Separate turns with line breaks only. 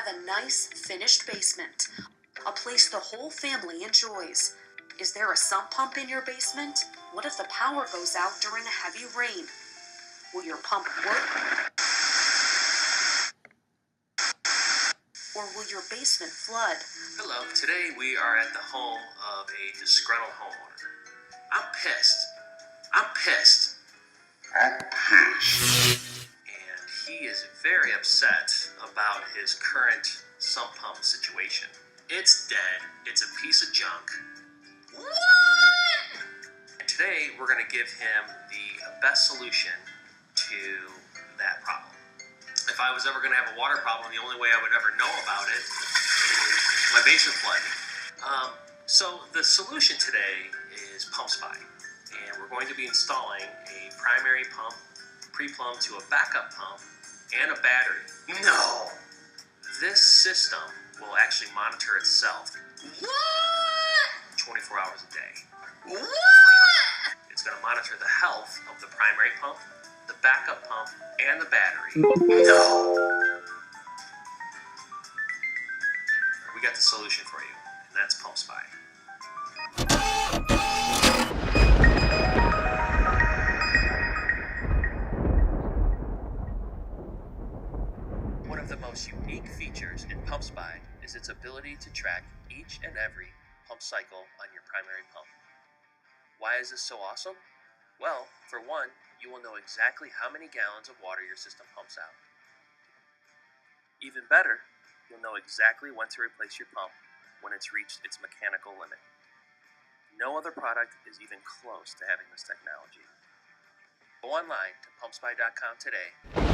have a nice, finished basement, a place the whole family enjoys. Is there a sump pump in your basement? What if the power goes out during a heavy rain? Will your pump work? Or will your basement flood?
Hello, today we are at the home of a disgruntled homeowner. I'm pissed. And he is very upset about his current sump pump situation. It's dead. It's a piece of junk. What? And today we're going to give him the best solution to that problem. If I was ever going to have a water problem, the only way I would ever know about it is my basement flooding. So the solution today is PumpSpy. And we're going to be installing a primary pump pre-plumbed to a backup pump and a battery. No! This system will actually monitor itself. What? 24 hours a day. What? It's going to monitor the health of the primary pump, the backup pump, and the battery. No! We got the solution for you, and that's PumpSpy. One of the most unique features in PumpSpy is its ability to track each and every pump cycle on your primary pump. Why is this so awesome? Well, for one, you will know exactly how many gallons of water your system pumps out. Even better, you'll know exactly when to replace your pump when it's reached its mechanical limit. No other product is even close to having this technology. Go online to pumpspy.com today